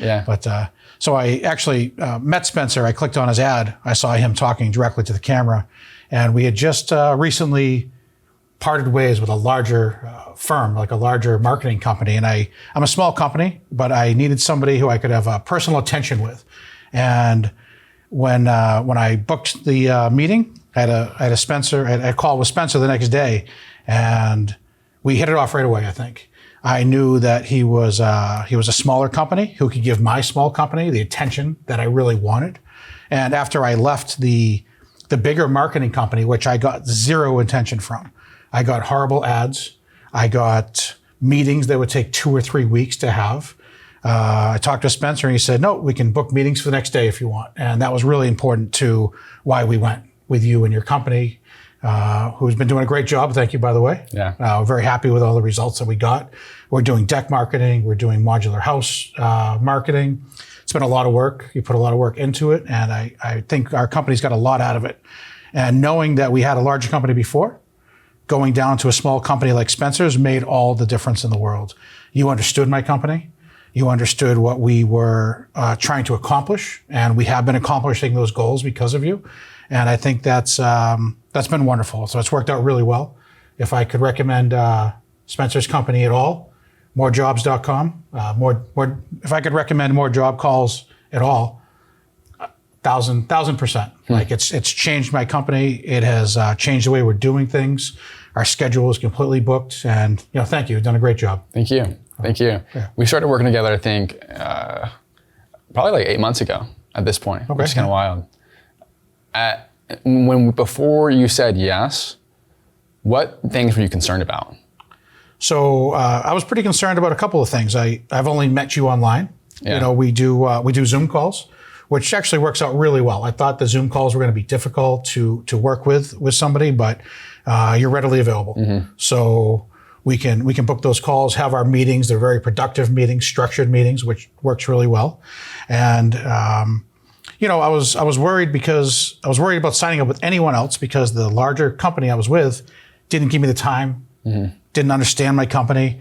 Yeah. But so I actually met Spencer. I clicked on his ad. I saw him talking directly to the camera, and we had just recently parted ways with a larger firm, like a larger marketing company. And I'm a small company, but I needed somebody who I could have personal attention with. And when I booked the meeting, I had a call with Spencer the next day, and we hit it off right away. I think I knew that he was a smaller company who could give my small company the attention that I really wanted. And after I left the bigger marketing company, which I got zero attention from, I got horrible ads. I got meetings that would take 2 or 3 weeks to have. I talked to Spencer and he said, no, we can book meetings for the next day if you want. And that was really important to why we went with you and your company, who's been doing a great job. Thank you, by the way. Yeah. We're very happy with all the results that we got. We're doing deck marketing. We're doing modular house marketing. It's been a lot of work. You put a lot of work into it. And I think our company's got a lot out of it. And knowing that we had a larger company before, going down to a small company like Spencer's made all the difference in the world. You understood my company. You understood what we were trying to accomplish, and we have been accomplishing those goals because of you. And I think that's been wonderful. So it's worked out really well. If I could recommend Spencer's company at all, morejobs.com. If I could recommend more job calls at all, 1,000%. Like it's changed my company. It has changed the way we're doing things. Our schedule is completely booked, and thank you. You've done a great job. Thank you. Thank you. Yeah. We started working together, I think, probably like 8 months ago at this point, okay. Which is kind of wild. Before you said yes, what things were you concerned about? So I was pretty concerned about a couple of things. I've only met you online. Yeah. We do Zoom calls, which actually works out really well. I thought the Zoom calls were going to be difficult to work with somebody, but you're readily available. Mm-hmm. So we can book those calls, have our meetings. They're very productive meetings, structured meetings, which works really well. And I was worried because I was worried about signing up with anyone else because the larger company I was with didn't give me the time, didn't understand my company.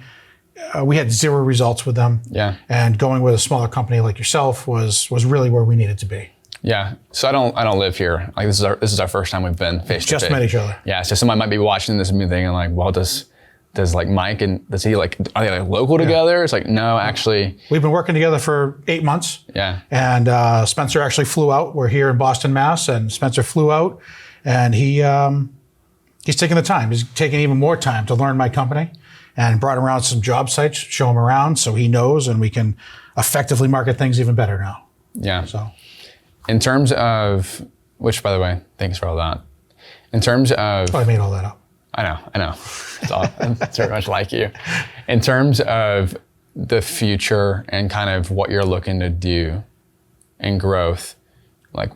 We had zero results with them. Yeah. And going with a smaller company like yourself was really where we needed to be. Yeah. So I don't live here. Like this is our first time we've been face to face. Just met each other. Yeah. So somebody might be watching this and thinking like, well, does like Mike and does he are they like local together? It's like, no, actually. We've been working together for 8 months. Yeah. And Spencer actually flew out. We're here in Boston, Mass. And Spencer flew out and he's taking the time. He's taking even more time to learn my company and brought around some job sites, show him around so he knows and we can effectively market things even better now. Yeah. So in terms of, which by the way, thanks for all that. In terms of. I made all that up. I know. It's very much like you. In terms of the future and kind of what you're looking to do and growth, like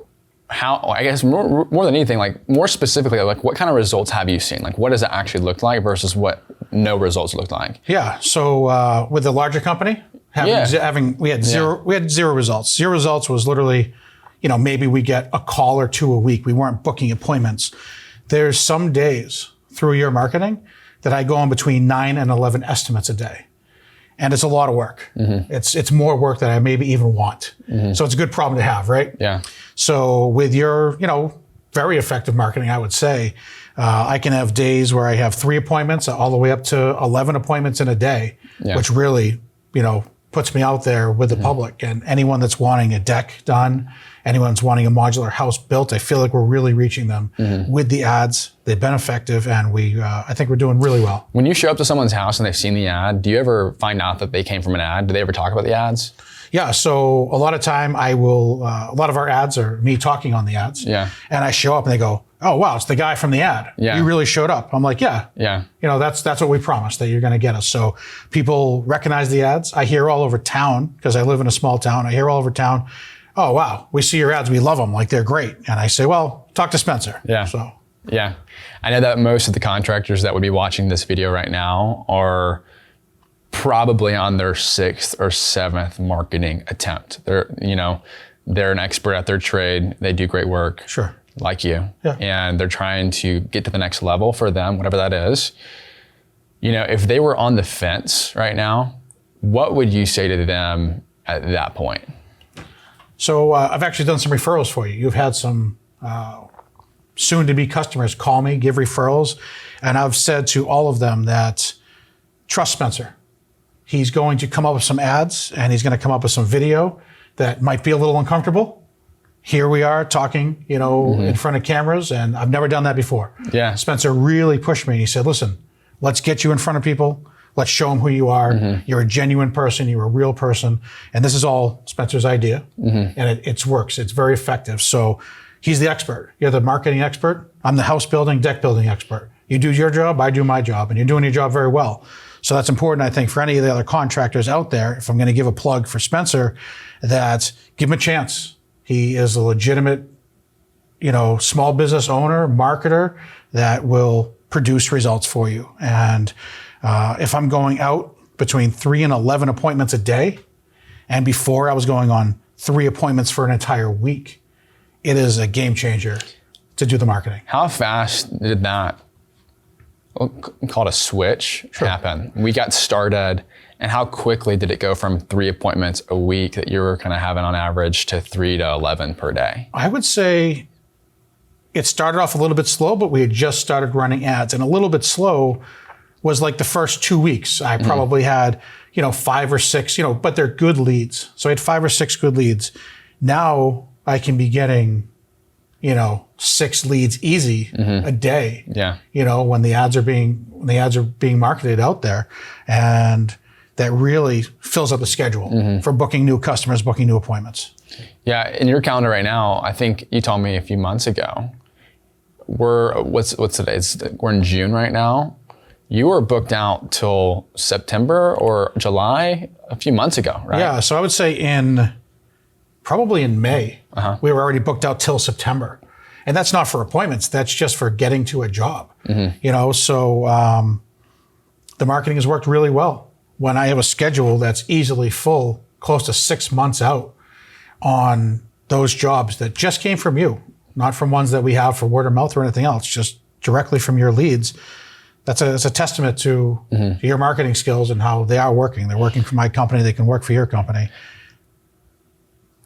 how, I guess more than anything, like more specifically, like what kind of results have you seen? Like what does it actually look like versus what no results look like? Yeah. So with the larger company, we had zero results. Zero results was literally, maybe we get a call or two a week. We weren't booking appointments. There's some days through your marketing that I go on between 9 and 11 estimates a day. And it's a lot of work. Mm-hmm. It's more work than I maybe even want. Mm-hmm. So it's a good problem to have, right? Yeah. So with your, very effective marketing, I would say, I can have days where I have 3 appointments all the way up to 11 appointments in a day, which really, puts me out there with the public. And anyone that's wanting a deck done, anyone that's wanting a modular house built, I feel like we're really reaching them with the ads. They've been effective, and I think we're doing really well. When you show up to someone's house and they've seen the ad, do you ever find out that they came from an ad? Do they ever talk about the ads? Yeah, so a lot of time a lot of our ads are me talking on the ads. Yeah. And I show up and they go, oh, wow, it's the guy from the ad. Yeah. You really showed up. I'm like, yeah. Yeah. That's what we promised, that you're going to get us. So people recognize the ads. I hear all over town, because I live in a small town. I hear all over town, oh, wow, we see your ads. We love them. Like, they're great. And I say, well, talk to Spencer. Yeah. So. Yeah. I know that most of the contractors that would be watching this video right now are probably on their 6th or 7th marketing attempt. They're an expert at their trade. They do great work. Sure. Like you. Yeah. And they're trying to get to the next level for them, whatever that is. If they were on the fence right now, what would you say to them at that point? So I've actually done some referrals for you. You've had some soon-to-be customers call me, give referrals, and I've said to all of them that trust Spencer. He's going to come up with some ads, and he's going to come up with some video that might be a little uncomfortable. Here we are talking, in front of cameras, and I've never done that before. Yeah. Spencer really pushed me. He said, listen, let's get you in front of people. Let's show them who you are. You're a genuine person. You're a real person. And this is all Spencer's idea. And it works. It's very effective. So he's the expert. You're the marketing expert. I'm the house building, deck building expert. You do your job, I do my job, and you're doing your job very well. So that's important, I think, for any of the other contractors out there. If I'm going to give a plug for Spencer, that give him a chance. He is a legitimate, small business owner, marketer that will produce results for you. And if I'm going out between 3 and 11 appointments a day, and before I was going on 3 appointments for an entire week, it is a game changer to do the marketing. How fast did that, we'll call it a switch, happen? We got started, and how quickly did it go from 3 appointments a week that you were kind of having on average to 3 to 11 per day? I would say it started off a little bit slow, but we had just started running ads, and a little bit slow was like the first 2 weeks. I probably had, 5 or 6, but they're good leads. So I had 5 or 6 good leads. Now I can be getting, 6 leads easy a day. Yeah. When the ads are being marketed out there, and that really fills up the schedule for booking new customers, booking new appointments. Yeah. In your calendar right now, I think you told me a few months ago, what's today? We're in June right now. You were booked out till September or July a few months ago, right? Yeah, so I would say probably in May, we were already booked out till September. And that's not for appointments, that's just for getting to a job. So the marketing has worked really well. When I have a schedule that's easily full, close to 6 months out on those jobs that just came from you, not from ones that we have for word of mouth or anything else, just directly from your leads, that's a testament to your marketing skills and how they are working. They're working for my company. They can work for your company.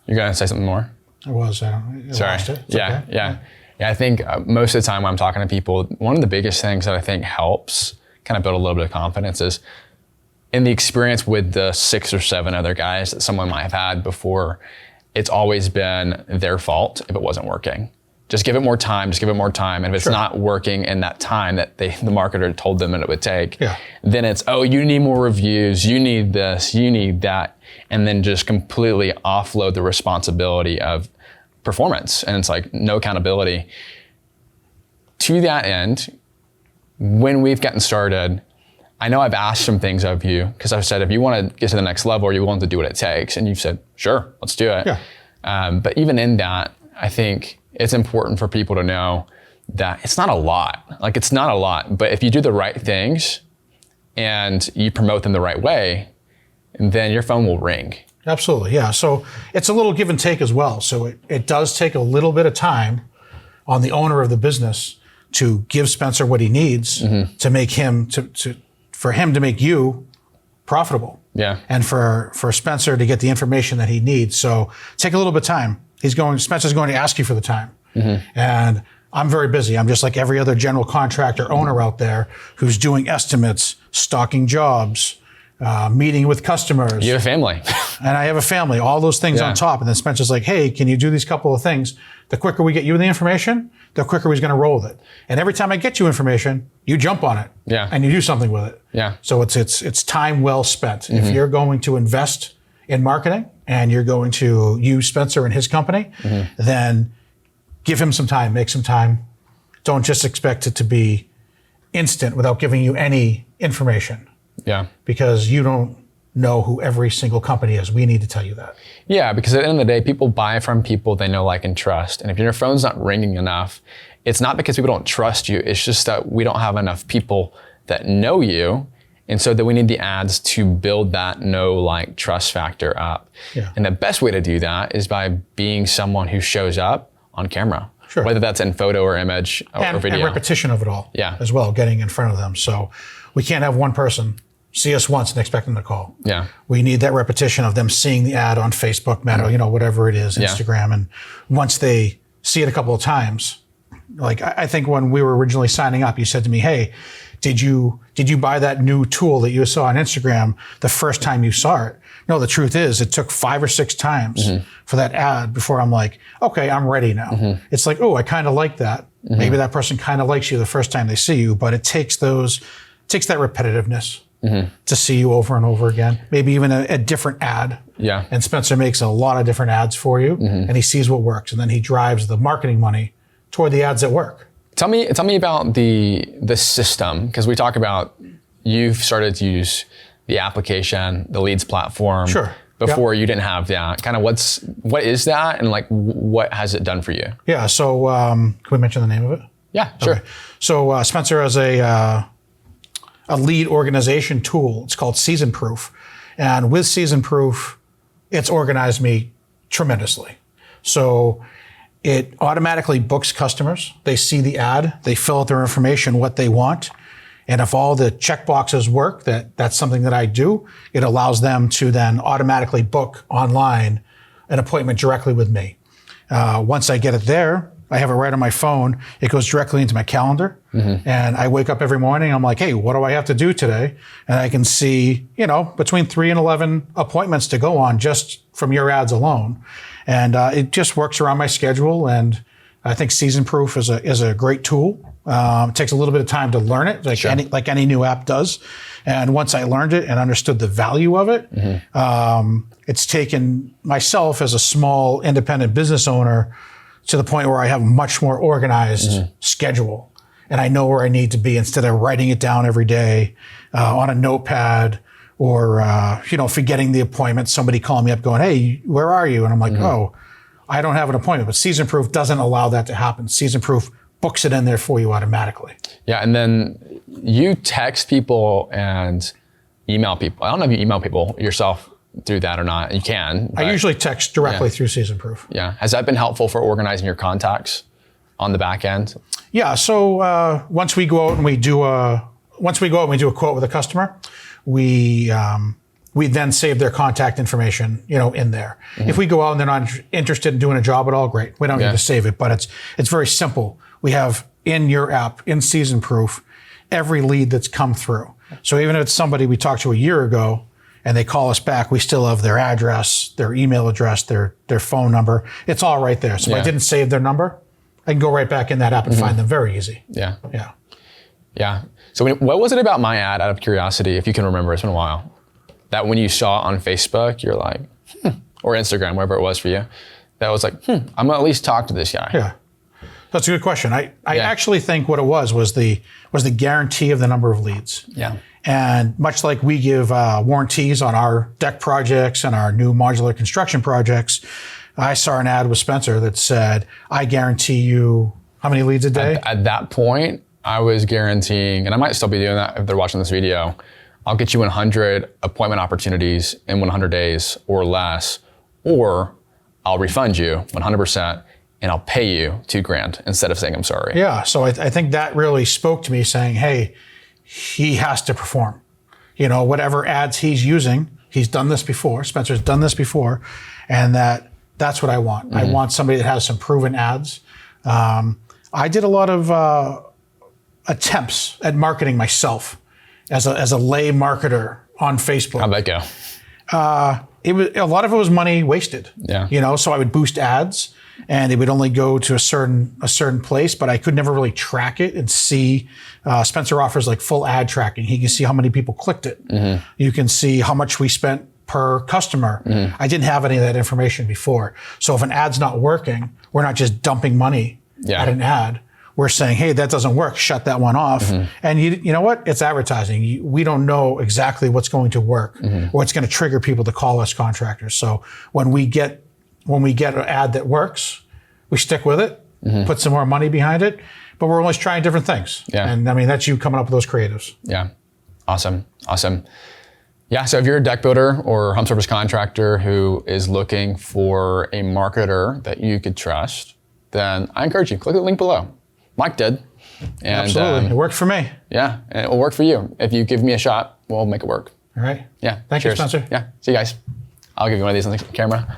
You're going to say something more? I was. I Sorry. lost it. It's Yeah. I think most of the time when I'm talking to people, one of the biggest things that I think helps kind of build a little bit of confidence is in the experience with the 6 or 7 other guys that someone might have had before, it's always been their fault if it wasn't working. Just give it more time, And if it's not working in that time that the marketer told them that it would take, then it's, you need more reviews, you need this, you need that. And then just completely offload the responsibility of performance. And it's like no accountability. To that end, when we've gotten started, I know I've asked some things of you because I've said, if you want to get to the next level, or you want to do what it takes. And you've said, sure, let's do it. But even in that, I think it's important for people to know that it's not a lot. It's not a lot, but if you do the right things and you promote them the right way, then your phone will ring. Absolutely, yeah. So it's a little give and take as well. So it does take a little bit of time on the owner of the business to give Spencer what he needs to make him, for him to make you profitable. Yeah. And for Spencer to get the information that he needs. So take a little bit of time. Spencer's going to ask you for the time. And I'm very busy. I'm just like every other general contractor owner out there who's doing estimates, stocking jobs, meeting with customers. You have a family. And I have a family, all those things on top. And then Spencer's like, hey, can you do these couple of things? The quicker we get you the information, the quicker he's going to roll with it. And every time I get you information, you jump on it. And you do something with it. So it's time well spent. If you're going to invest in marketing and you're going to use Spencer and his company, then give him some time, make some time. Don't just expect it to be instant without giving you any information. Because you don't know who every single company is. We need to tell you that. Because at the end of the day, people buy from people they know, like, and trust. And if your phone's not ringing enough, it's not because people don't trust you. It's just that we don't have enough people that know you. And so that we need the ads to build that know, like, trust factor up. And the best way to do that is by being someone who shows up on camera. Whether that's in photo or image or video. And repetition of it all as well, getting in front of them. So we can't have one person see us once and expect them to call. Yeah. We need that repetition of them seeing the ad on Facebook, Meta, you know, whatever it is, Instagram. And once they see it a couple of times, like I think when we were originally signing up, you said to me, hey, did you buy that new tool that you saw on Instagram the first time you saw it? No, the truth is it took 5 or 6 times for that ad before I'm like, okay, I'm ready now. It's like, oh, I kind of like that. Maybe that person kind of likes you the first time they see you, but it takes that repetitiveness to see you over and over again. Maybe even a different ad. Yeah. And Spencer makes a lot of different ads for you and he sees what works and then he drives the marketing money toward the ads that work. Tell me about the system, because we talk about you've started to use the application, the Leads platform. Sure. Before you didn't have that. Kind of what is that and like what has it done for you? Yeah. So can we mention the name of it? Yeah, sure. Okay. So Spencer has a lead organization tool. It's called Season Proof. And with Season Proof, it's organized me tremendously. So it automatically books customers. They see the ad, they fill out their information, what they want. And if all the check boxes work, that's something that I do, it allows them to then automatically book online an appointment directly with me. Once I get it there, I have it right on my phone. It goes directly into my calendar. And I wake up every morning. I'm like, hey, what do I have to do today? And I can see, you know, between 3 and 11 appointments to go on just from your ads alone. And it just works around my schedule. And I think Season Proof is a great tool. It takes a little bit of time to learn it, like any new app does. And once I learned it and understood the value of it, it's taken myself as a small independent business owner to the point where I have a much more organized schedule. And I know where I need to be instead of writing it down every day on a notepad or, forgetting the appointment, somebody calling me up going, hey, where are you? And I'm like, oh, I don't have an appointment. But Season Proof doesn't allow that to happen. Season Proof books it in there for you automatically. Yeah, and then you text people and email people. I don't know if you email people yourself through that or not. You can. I usually text directly through Season Proof. Yeah. Has that been helpful for organizing your contacts on the back end? Yeah. So once we go out and we do a quote with a customer, we then save their contact information, in there. If we go out and they're not interested in doing a job at all, great. We don't need to save it, but it's very simple. We have in your app, in Season Proof, every lead that's come through. So even if it's somebody we talked to a year ago and they call us back, we still have their address, their email address, their phone number. It's all right there. So if I didn't save their number, I can go right back in that app and find them very easy. Yeah. Yeah. Yeah. So what was it about my ad, out of curiosity, if you can remember, it's been a while, that when you saw it on Facebook, you're like, or Instagram, wherever it was for you, that was like, I'm gonna at least talk to this guy. Yeah. That's a good question. I actually think what it was the guarantee of the number of leads. Yeah. And much like we give warranties on our deck projects and our new modular construction projects, I saw an ad with Spencer that said, I guarantee you how many leads a day? At that point, I was guaranteeing, and I might still be doing that if they're watching this video, I'll get you 100 appointment opportunities in 100 days or less, or I'll refund you 100%. And I'll pay you $2,000 instead of saying I'm sorry. Yeah, so I think that really spoke to me, saying, hey, he has to perform. Whatever ads he's using, he's done this before. Spencer's done this before, and that's what I want. I want somebody that has some proven ads. I did a lot of attempts at marketing myself as a lay marketer on Facebook. How'd that go? A lot of it was money wasted. Yeah. So I would boost ads, and it would only go to a certain place, but I could never really track it and see. Spencer offers like full ad tracking. He can see how many people clicked it. You can see how much we spent per customer. I didn't have any of that information before. So if an ad's not working, we're not just dumping money at an ad. We're saying, hey, that doesn't work. Shut that one off. And you know what? It's advertising. We don't know exactly what's going to work or what's going to trigger people to call us contractors. So when we get an ad that works, we stick with it, put some more money behind it, but we're always trying different things. Yeah. And I mean, that's you coming up with those creatives. Yeah. Awesome. Yeah. So if you're a deck builder or home service contractor who is looking for a marketer that you could trust, then I encourage you, click the link below. Mike did. And, Absolutely. It worked for me. Yeah, and it will work for you. If you give me a shot, we'll make it work. All right. Yeah. Thank you, cheers. Spencer. Yeah. See you guys. I'll give you one of these on the camera.